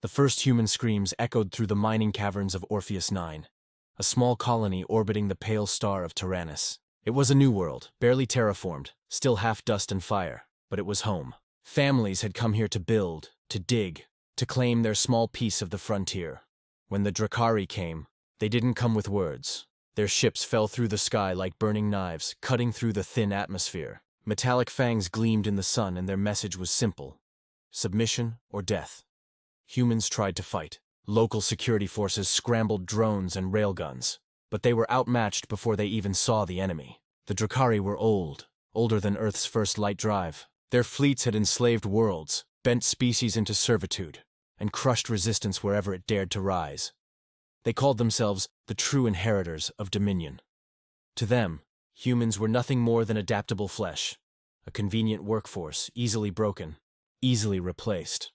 The first human screams echoed through the mining caverns of Orpheus 9, a small colony orbiting the pale star of Tyrannus. It was a new world, barely terraformed, still half dust and fire, but it was home. Families had come here to build, to dig, to claim their small piece of the frontier. When the Dracari came, they didn't come with words. Their ships fell through the sky like burning knives, cutting through the thin atmosphere. Metallic fangs gleamed in the sun, and their message was simple: submission or death. Humans tried to fight. Local security forces scrambled drones and railguns, but they were outmatched before they even saw the enemy. The Dracari were old, older than Earth's first light drive. Their fleets had enslaved worlds, bent species into servitude, and crushed resistance wherever it dared to rise. They called themselves the true inheritors of dominion. To them, humans were nothing more than adaptable flesh, a convenient workforce, easily broken, easily replaced.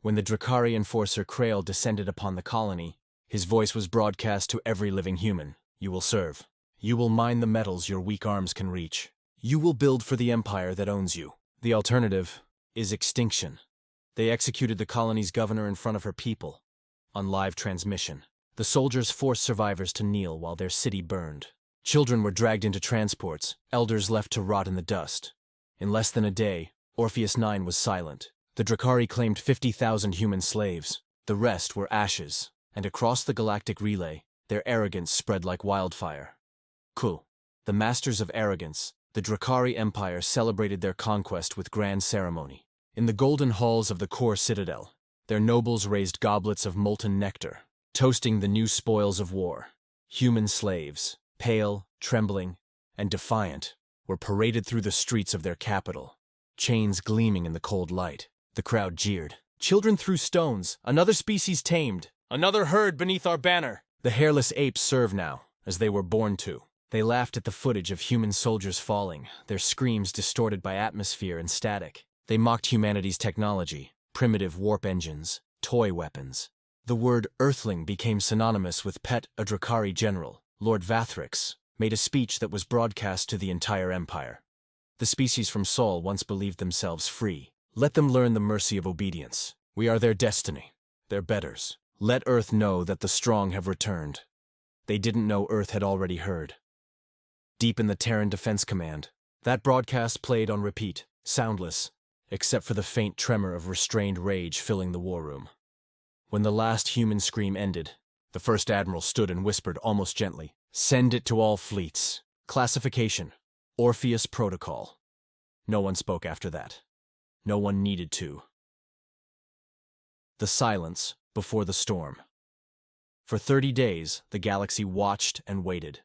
When the Dracari enforcer Krail descended upon the colony, his voice was broadcast to every living human. You will serve. You will mine the metals your weak arms can reach. You will build for the empire that owns you. The alternative is extinction. They executed the colony's governor in front of her people, on live transmission. The soldiers forced survivors to kneel while their city burned. Children were dragged into transports, elders left to rot in the dust. In less than a day, Orpheus 9 was silent. The Dracari claimed 50,000 human slaves. The rest were ashes, and across the galactic relay, their arrogance spread like wildfire. Cool. The masters of arrogance, the Dracari Empire celebrated their conquest with grand ceremony. In the golden halls of the core citadel, their nobles raised goblets of molten nectar, toasting the new spoils of war. Human slaves, pale, trembling, and defiant, were paraded through the streets of their capital, chains gleaming in the cold light. The crowd jeered. Children threw stones, another species tamed, another herd beneath our banner. The hairless apes serve now, as they were born to. They laughed at the footage of human soldiers falling, their screams distorted by atmosphere and static. They mocked humanity's technology, primitive warp engines, toy weapons. The word Earthling became synonymous with Pet, a Dracari general. Lord Vathrix made a speech that was broadcast to the entire empire. The species from Sol once believed themselves free. Let them learn the mercy of obedience. We are their destiny, their betters. Let Earth know that the strong have returned. They didn't know Earth had already heard. Deep in the Terran Defense Command, that broadcast played on repeat, soundless, except for the faint tremor of restrained rage filling the war room. When the last human scream ended, the first admiral stood and whispered almost gently, "Send it to all fleets. Classification: Orpheus Protocol." No one spoke after that. No one needed to. The silence before the storm. For 30 days, the galaxy watched and waited.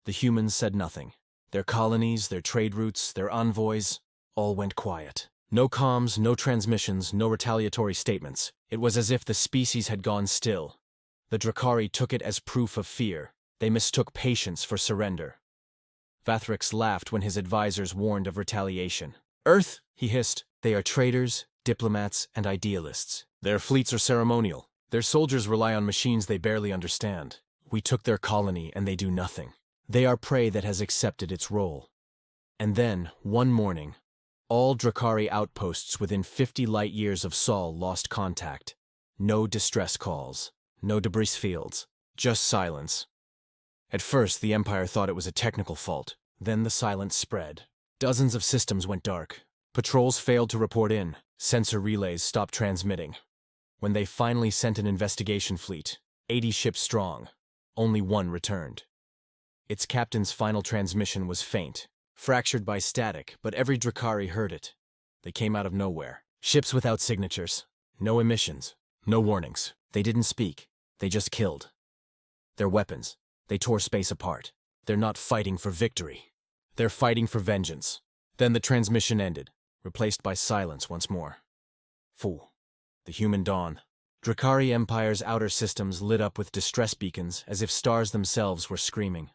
The humans said nothing. Their colonies, their trade routes, their envoys, all went quiet. No comms, no transmissions, no retaliatory statements. It was as if the species had gone still. The Dracari took it as proof of fear. They mistook patience for surrender. Vathrix laughed when his advisors warned of retaliation. "Earth," he hissed, "they are traitors, diplomats, and idealists. Their fleets are ceremonial. Their soldiers rely on machines they barely understand. We took their colony and they do nothing. They are prey that has accepted its role." And then, one morning, all Dracari outposts within 50 light-years of Sol lost contact. No distress calls, no debris fields, just silence. At first, the Empire thought it was a technical fault. Then the silence spread. Dozens of systems went dark. Patrols failed to report in. Sensor relays stopped transmitting. When they finally sent an investigation fleet, 80 ships strong, only one returned. Its captain's final transmission was faint, fractured by static, but every Dracari heard it. They came out of nowhere. Ships without signatures. No emissions. No warnings. They didn't speak. They just killed. Their weapons. They tore space apart. They're not fighting for victory. They're fighting for vengeance. Then the transmission ended, replaced by silence once more. Fool. The human dawn. Dracari Empire's outer systems lit up with distress beacons as if stars themselves were screaming.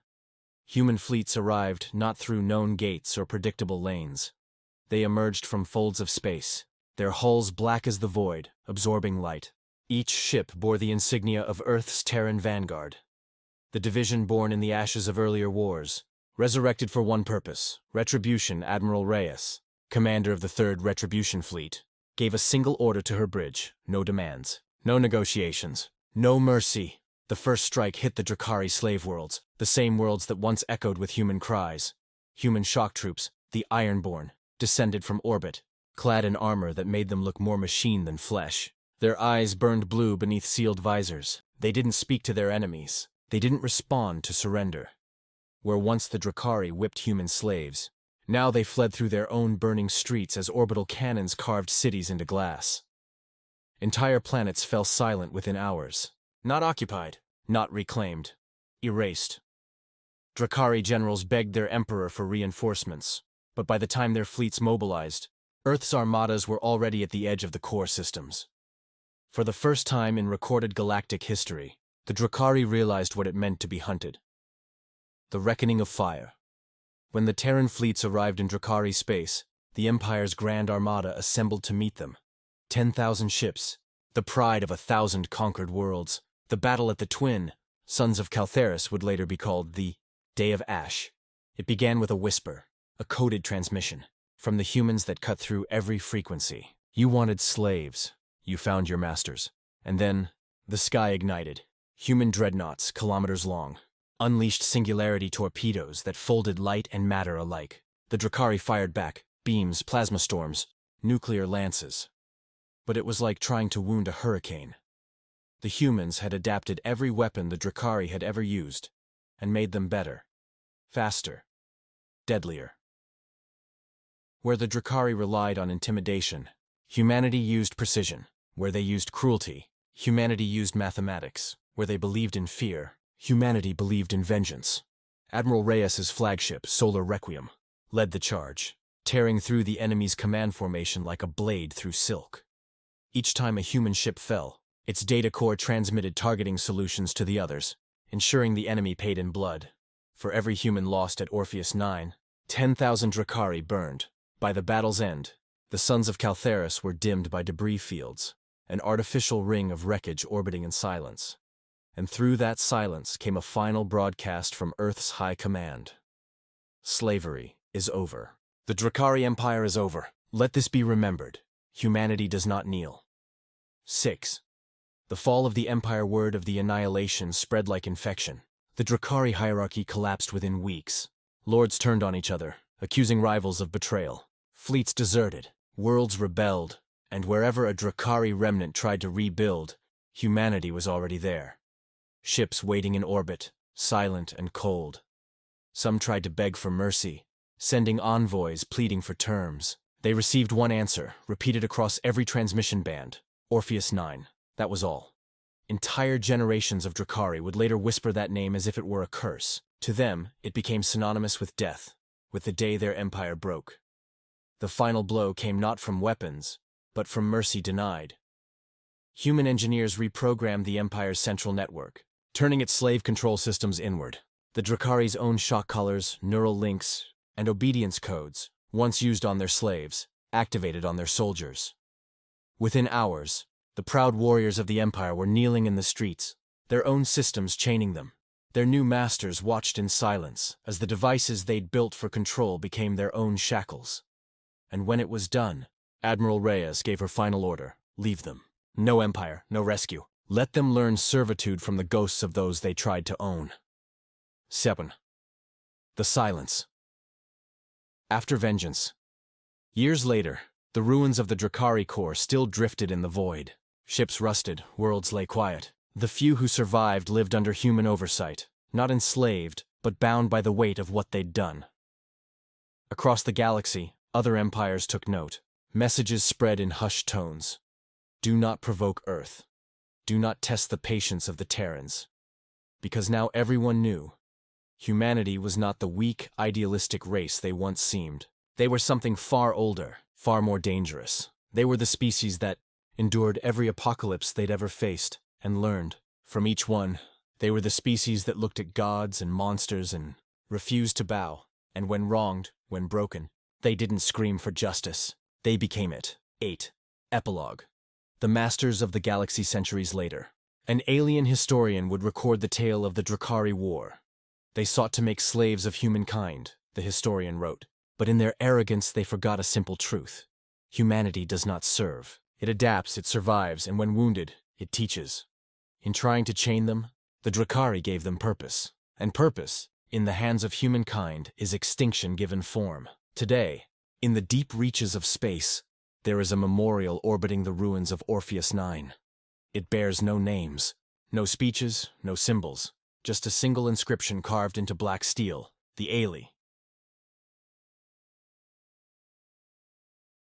Human fleets arrived not through known gates or predictable lanes. They emerged from folds of space, their hulls black as the void, absorbing light. Each ship bore the insignia of Earth's Terran vanguard. The division born in the ashes of earlier wars, resurrected for one purpose: retribution. Admiral Reyes, commander of the 3rd Retribution Fleet, gave a single order to her bridge: no demands. No negotiations. No mercy. The first strike hit the Drakari slave worlds, the same worlds that once echoed with human cries. Human shock troops, the Ironborn, descended from orbit, clad in armor that made them look more machine than flesh. Their eyes burned blue beneath sealed visors. They didn't speak to their enemies. They didn't respond to surrender. Where once the Drakari whipped human slaves, now they fled through their own burning streets as orbital cannons carved cities into glass. Entire planets fell silent within hours. Not occupied, not reclaimed, erased. Drakari generals begged their emperor for reinforcements, but by the time their fleets mobilized, Earth's armadas were already at the edge of the core systems. For the first time in recorded galactic history, the Drakari realized what it meant to be hunted. The reckoning of fire. When the Terran fleets arrived in Drakari space, the Empire's Grand Armada assembled to meet them. 10,000 ships, the pride of 1,000 conquered worlds. The battle at the Twin, Sons of Caltheris, would later be called the Day of Ash. It began with a whisper, a coded transmission, from the humans that cut through every frequency. You wanted slaves. You found your masters. And then, the sky ignited. Human dreadnoughts, kilometers long, unleashed singularity torpedoes that folded light and matter alike. The Drakari fired back, beams, plasma storms, nuclear lances. But it was like trying to wound a hurricane. The humans had adapted every weapon the Drakari had ever used, and made them better, faster, deadlier. Where the Drakari relied on intimidation, humanity used precision. Where they used cruelty, humanity used mathematics. Where they believed in fear, humanity believed in vengeance. Admiral Reyes's flagship, Solar Requiem, led the charge, tearing through the enemy's command formation like a blade through silk. Each time a human ship fell, its data core transmitted targeting solutions to the others, ensuring the enemy paid in blood. For every human lost at Orpheus 9, 10,000 Drakari burned. By the battle's end, the Sons of Caltheris were dimmed by debris fields, an artificial ring of wreckage orbiting in silence. And through that silence came a final broadcast from Earth's high command. Slavery is over. The Drakari Empire is over. Let this be remembered. Humanity does not kneel. 6. The fall of the Empire. Word of the annihilation spread like infection. The Drakari hierarchy collapsed within weeks. Lords turned on each other, accusing rivals of betrayal. Fleets deserted, worlds rebelled, and wherever a Drakari remnant tried to rebuild, humanity was already there. Ships waiting in orbit, silent and cold. Some tried to beg for mercy, sending envoys pleading for terms. They received one answer, repeated across every transmission band: Orpheus 9. That was all. Entire generations of Drakari would later whisper that name as if it were a curse. To them, it became synonymous with death, with the day their empire broke. The final blow came not from weapons, but from mercy denied. Human engineers reprogrammed the Empire's central network, turning its slave control systems inward. The Drakari's own shock collars, neural links, and obedience codes, once used on their slaves, activated on their soldiers. Within hours, the proud warriors of the Empire were kneeling in the streets, their own systems chaining them. Their new masters watched in silence as the devices they'd built for control became their own shackles. And when it was done, Admiral Reyes gave her final order: leave them. No empire, no rescue. Let them learn servitude from the ghosts of those they tried to own. 7. The silence. After vengeance. Years later, the ruins of the Drakari core still drifted in the void. Ships rusted, worlds lay quiet. The few who survived lived under human oversight, not enslaved, but bound by the weight of what they'd done. Across the galaxy, other empires took note. Messages spread in hushed tones. Do not provoke Earth. Do not test the patience of the Terrans. Because now everyone knew, humanity was not the weak, idealistic race they once seemed. They were something far older, far more dangerous. They were the species that endured every apocalypse they'd ever faced, and learned from each one. They were the species that looked at gods and monsters and refused to bow. And when wronged, when broken, they didn't scream for justice. They became it. 8. Epilogue. The masters of the galaxy. Centuries later, an alien historian would record the tale of the Drakari War. They sought to make slaves of humankind, the historian wrote. But in their arrogance they forgot a simple truth. Humanity does not serve. It adapts, it survives, and when wounded, It teaches. In trying to chain them, the Drakari gave them purpose. And purpose, in the hands of humankind, is extinction given form. Today, in the deep reaches of space, there is a memorial orbiting the ruins of Orpheus 9. It bears no names, no speeches, no symbols, just a single inscription carved into black steel, the Ailey,